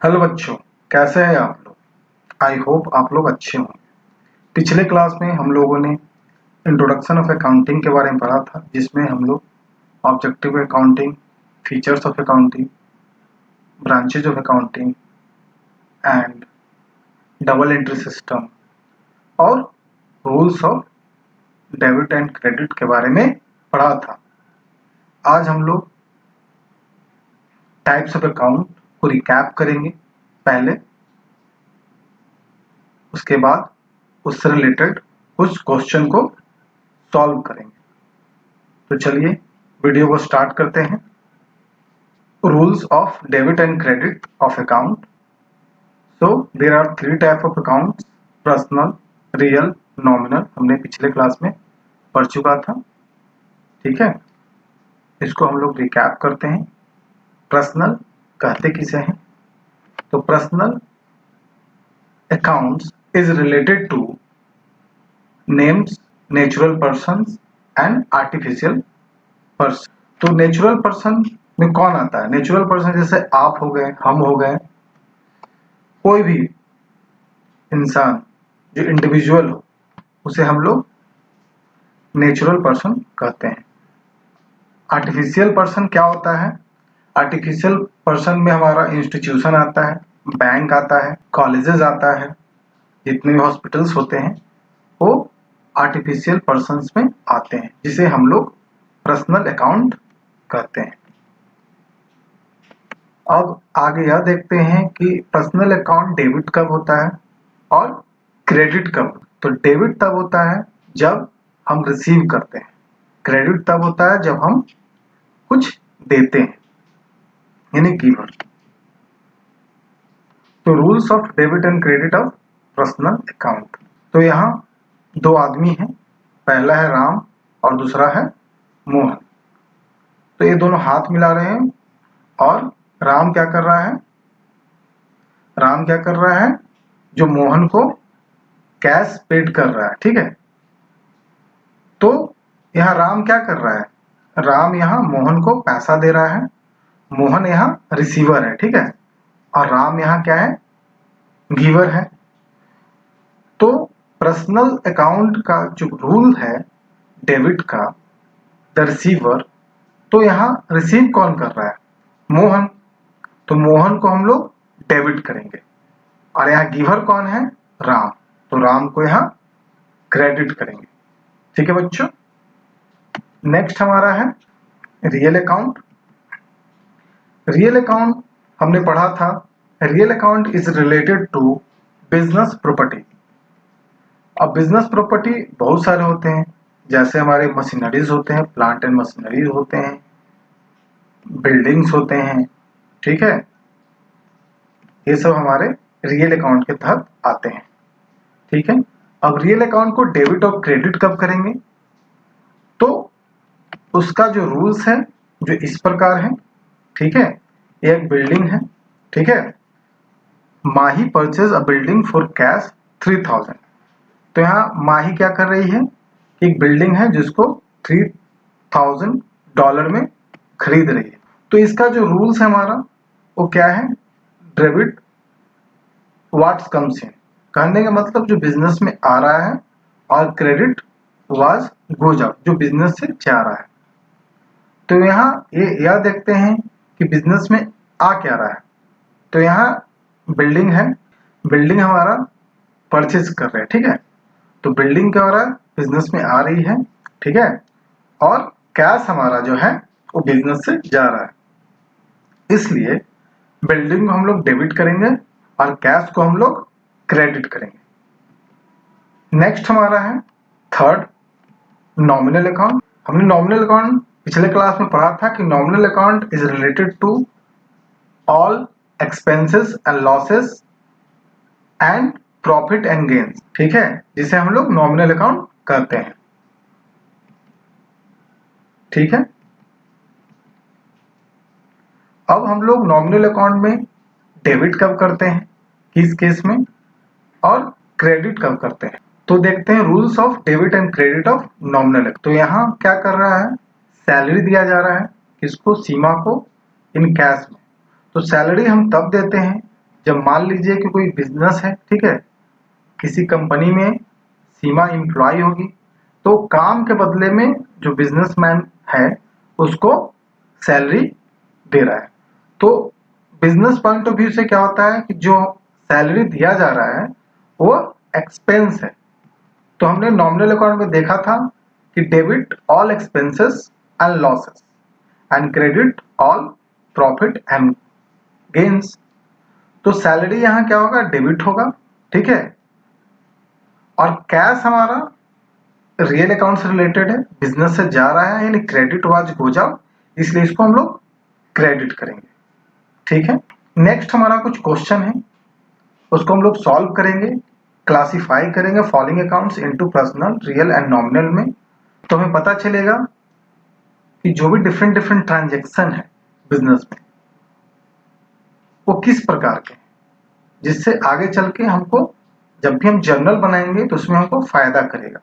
Hello बच्चों, कैसे हैं आप लोग। आई होप आप लोग अच्छे होंगे। पिछले क्लास में हम लोगों ने इंट्रोडक्शन ऑफ अकाउंटिंग के बारे में पढ़ा था, जिसमें हम लोग objective accounting, features of accounting, branches of accounting and double entry system और rules of debit and credit के बारे में पढ़ा था। आज हम लोग टाइप्स ऑफ अकाउंट को रिकैप करेंगे पहले, उसके बाद उससे रिलेटेड कुछ क्वेश्चन को सॉल्व करेंगे। तो चलिए वीडियो को स्टार्ट करते हैं। Rules of debit and credit of account. So there are three type of accounts, personal, real, nominal. हमने पिछले क्लास में पढ़ चुका था, ठीक है। इसको हम लोग रिकैप करते हैं। पर्सनल कहते किसे हैं? तो personal accounts is related two names, natural persons and artificial person. तो नेचुरल पर्सन में कौन आता है? नेचुरल पर्सन जैसे आप हो गए, हम हो गए, कोई भी इंसान जो इंडिविजुअल हो उसे हम लोग नेचुरल पर्सन कहते हैं। आर्टिफिशियल पर्सन क्या होता है? आर्टिफिशियल पर्सन में हमारा इंस्टीट्यूशन आता है, बैंक आता है, कॉलेजेस आता है, जितने भी हॉस्पिटल्स होते हैं वो आर्टिफिशियल पर्सन्स में आते हैं, जिसे हम लोग पर्सनल अकाउंट कहते हैं। अब आगे यह देखते हैं कि पर्सनल अकाउंट डेबिट कब होता है और क्रेडिट कब। तो डेबिट तब होता है जब हम रिसीव करते हैं, क्रेडिट तब होता है जब हम कुछ देते हैं, यानी गिवर। तो rules of debit and credit of personal account. तो यहाँ दो आदमी हैं, पहला है राम और दूसरा है मोहन। तो ये दोनों हाथ मिला रहे हैं और राम क्या कर रहा है? राम क्या कर रहा है? जो मोहन को कैश पेड कर रहा है, ठीक है। तो यहाँ राम क्या कर रहा है? राम यहाँ मोहन को पैसा दे रहा है, मोहन यहाँ रिसीवर है, ठीक है। और राम यहाँ क्या है? गिवर है। तो पर्सनल अकाउंट का जो रूल है डेबिट का, द रिसीवर, तो यहाँ रिसीव कौन कर रहा है? मोहन। तो मोहन को हम लोग डेबिट करेंगे और यहाँ गिवर कौन है? राम। तो राम को यहाँ क्रेडिट करेंगे, ठीक है बच्चों। नेक्स्ट हमारा है रियल अकाउंट। रियल अकाउंट हमने पढ़ा था, real account is related to business property. अब बिजनेस प्रॉपर्टी बहुत सारे होते हैं, जैसे हमारे मशीनरीज होते हैं, प्लांट एंड मशीनरीज होते हैं, बिल्डिंग्स होते हैं, ठीक है। ये सब हमारे रियल अकाउंट के तहत आते हैं, ठीक है। अब रियल अकाउंट को डेबिट और क्रेडिट कब करेंगे? तो उसका जो रूल्स है जो इस प्रकार है, ठीक है। एक बिल्डिंग है, ठीक है। Mahi purchase a building for cash 3000। तो यहाँ माही क्या कर रही है? एक बिल्डिंग है जिसको $3000 में खरीद रही है। तो इसका जो रूल्स है हमारा वो क्या है? डेबिट व्हाट्स कम्स इन, कहने का मतलब जो बिजनेस में आ रहा है, और क्रेडिट वाज गोज आउट, जो बिजनेस से जा रहा है। तो यहाँ ये यह देखते हैं कि बिजनेस में आ क्या रहा है। तो यहाँ बिल्डिंग है, बिल्डिंग हमारा परचेज कर रहे हैं, ठीक है। तो बिल्डिंग क्या हो रहा है? बिजनेस में आ रही है, ठीक है। और कैश हमारा जो है वो बिजनेस से जा रहा है, इसलिए बिल्डिंग को हम लोग डेबिट करेंगे और कैश को हम लोग क्रेडिट करेंगे। नेक्स्ट हमारा है थर्ड, नॉमिनल अकाउंट। हमने नॉमिनल अकाउंट पिछले क्लास में पढ़ा था कि nominal account is related to all expenses and losses and profit and gains, ठीक है, जिसे हम लोग नॉमिनल अकाउंट कहते हैं, ठीक है। अब हम लोग नॉमिनल अकाउंट में डेबिट कब करते हैं, किस केस में, और क्रेडिट कब करते हैं। तो देखते हैं rules of debit and credit of nominal. तो यहाँ क्या कर रहा है? सैलरी दिया जा रहा है, किसको? सीमा को, इन कैश में। तो सैलरी हम तब देते हैं जब मान लीजिए कि कोई बिजनेस है, ठीक है, किसी कंपनी में सीमा एम्प्लॉय होगी, तो काम के बदले में जो बिजनेसमैन है उसको सैलरी दे रहा है। तो बिजनेस पॉइंट ऑफ व्यू से क्या होता है कि जो सैलरी दिया जा रहा है वो एक्सपेंस है। तो हमने नॉमिनल अकाउंट में देखा था कि debit all expenses and losses and credit all profit and gains. तो सैलरी यहां क्या होगा, डेबिट होगा, ठीक है, और कैश हमारा रियल अकाउंट से रिलेटेड है, बिजनेस से जा रहा है, यानी क्रेडिट वाज गोज आउट, इसलिए इसको हम लोग क्रेडिट करेंगे, ठीक है। नेक्स्ट हमारा कुछ क्वेश्चन है, उसको हम लोग सॉल्व करेंगे, क्लासिफाई करेंगे following accounts into personal, real and nominal में। तो हमें पता चलेगा कि जो भी डिफरेंट डिफरेंट ट्रांजेक्शन है बिजनेस में वो किस प्रकार के, जिससे आगे चल के हमको जब भी हम जर्नल बनाएंगे तो उसमें हमको फायदा करेगा।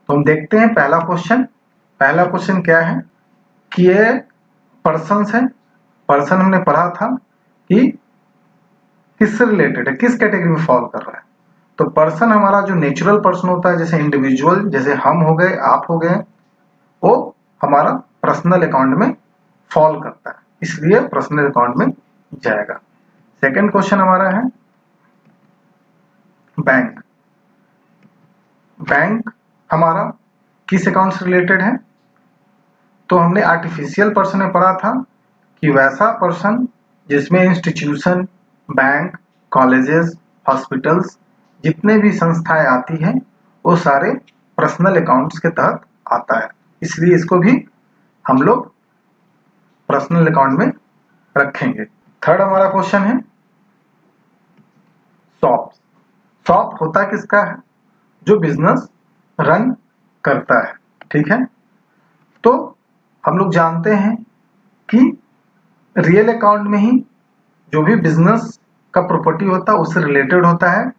तो हम देखते हैं पहला क्वेश्चन क्या है कि ये पर्सन है। पर्सन हमने पढ़ा था कि किससे रिलेटेड है, किस कैटेगरी में फॉल कर रहा है। तो पर्सन हमारा जो नेचुरल पर्सन होता है, जैसे इंडिविजुअल, जैसे हम हो गए, आप हो गए, वो हमारा पर्सनल अकाउंट में फॉल करता है, इसलिए पर्सनल अकाउंट में जाएगा। सेकंड क्वेश्चन हमारा है बैंक। बैंक हमारा किस अकाउंट से रिलेटेड है। तो हमने आर्टिफिशियल पर्सन में पढ़ा था कि वैसा पर्सन जिसमें इंस्टीट्यूशन, बैंक, कॉलेजेस, हॉस्पिटल्स, जितने भी संस्थाएं आती हैं वो सारे पर्सनल अकाउंट्स के तहत आता है, इसलिए इसको भी हम लोग पर्सनल अकाउंट में रखेंगे। थर्ड हमारा क्वेश्चन है शॉप। शॉप होता किसका है, जो बिजनेस रन करता है, ठीक है। तो हम लोग जानते हैं कि रियल अकाउंट में ही जो भी बिजनेस का प्रॉपर्टी होता है उससे रिलेटेड होता है,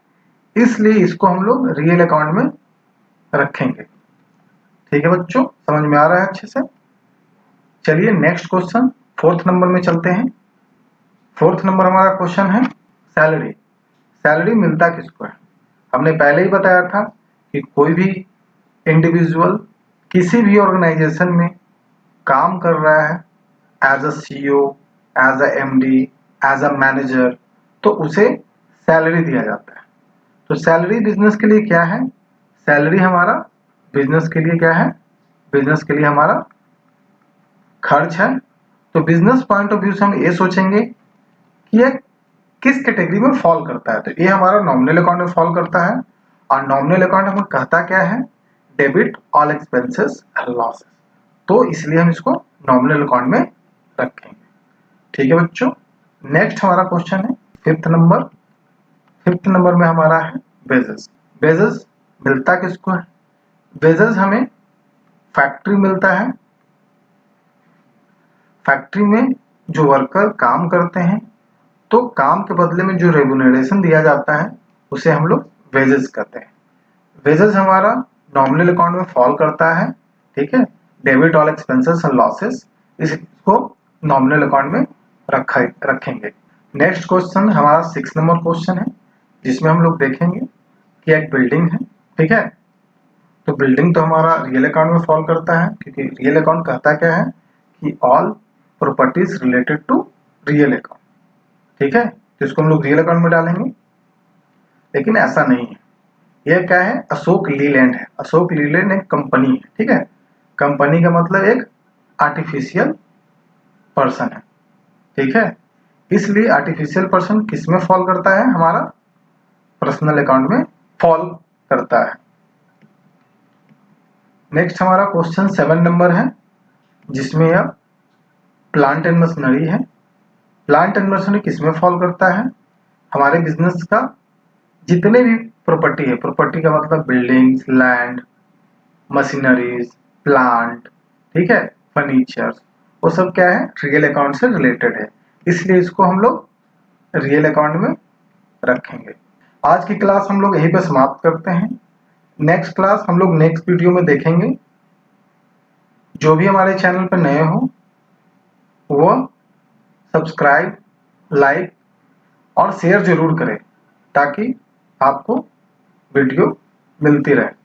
इसलिए इसको हम लोग रियल अकाउंट में रखेंगे, ठीक है बच्चों, समझ में आ रहा है अच्छे से। चलिए नेक्स्ट क्वेश्चन, फोर्थ नंबर में चलते हैं। फोर्थ नंबर हमारा क्वेश्चन है सैलरी। सैलरी मिलता किसको है। हमने पहले ही बताया था कि कोई भी इंडिविजुअल किसी भी ऑर्गेनाइजेशन में काम कर रहा है as a CEO, as a MD, as a manager, तो उसे सैलरी दिया जाता है। तो सैलरी बिजनेस के लिए क्या है, सैलरी हमारा बिजनेस के लिए क्या है, बिजनेस के लिए हमारा खर्च है। तो बिजनेस पॉइंट ऑफ व्यू से हम ये सोचेंगे कि ये किस कैटेगरी में फॉल करता है। तो ये हमारा नॉमिनल अकाउंट में फॉल करता है, और नॉमिनल अकाउंट हमें कहता क्या है, debit all expenses and losses, तो इसलिए हम इसको नॉमिनल अकाउंट में रखेंगे, ठीक है बच्चों। नेक्स्ट हमारा क्वेश्चन है फिफ्थ नंबर। फिफ्थ नंबर में हमारा है वेजेस। वेजेस मिलता किसको है, वेजेस हमें फैक्ट्री मिलता है। फैक्ट्री में जो वर्कर काम करते हैं तो काम के बदले में जो रेम्युनरेशन दिया जाता है उसे हम लोग वेजेस कहते हैं। वेजेस हमारा नॉमिनल अकाउंट में फॉल करता है, ठीक है, debit all expenses and losses, इसको नॉमिनल अकाउंट में रखेंगे। नेक्स्ट क्वेश्चन हमारा 6 नंबर क्वेश्चन है, जिसमें हम लोग देखेंगे कि एक बिल्डिंग है, ठीक है। तो बिल्डिंग तो हमारा रियल अकाउंट में फॉल करता है, क्योंकि रियल अकाउंट कहता क्या है कि all properties related to real account, ठीक है, तो इसको हम लोग रियल अकाउंट में डालेंगे। लेकिन ऐसा नहीं है, यह क्या है, अशोक लीलैंड है। अशोक लीलैंड एक कंपनी है, ठीक है, कंपनी का मतलब एक आर्टिफिशियल पर्सन है, ठीक है, इसलिए आर्टिफिशियल पर्सन किस में फॉल करता है, हमारा पर्सनल अकाउंट में फॉल करता है। नेक्स्ट हमारा क्वेश्चन 7 नंबर है, जिसमें यह प्लांट एंड मशीनरी है। प्लांट एंड मशीनरी किस में फॉल करता है, हमारे बिजनेस का जितने भी प्रॉपर्टी है, प्रॉपर्टी का मतलब बिल्डिंग्स, लैंड, मशीनरीज, प्लांट, ठीक है, फर्नीचर, वो सब क्या है, रियल अकाउंट से रिलेटेड है, इसलिए इसको हम लोग रियल अकाउंट में रखेंगे। आज की क्लास हम लोग यहीं पे समाप्त करते हैं। नेक्स्ट क्लास हम लोग नेक्स्ट वीडियो में देखेंगे। जो भी हमारे चैनल पर नए हो वो सब्सक्राइब, लाइक और शेयर जरूर करें ताकि आपको वीडियो मिलती रहे।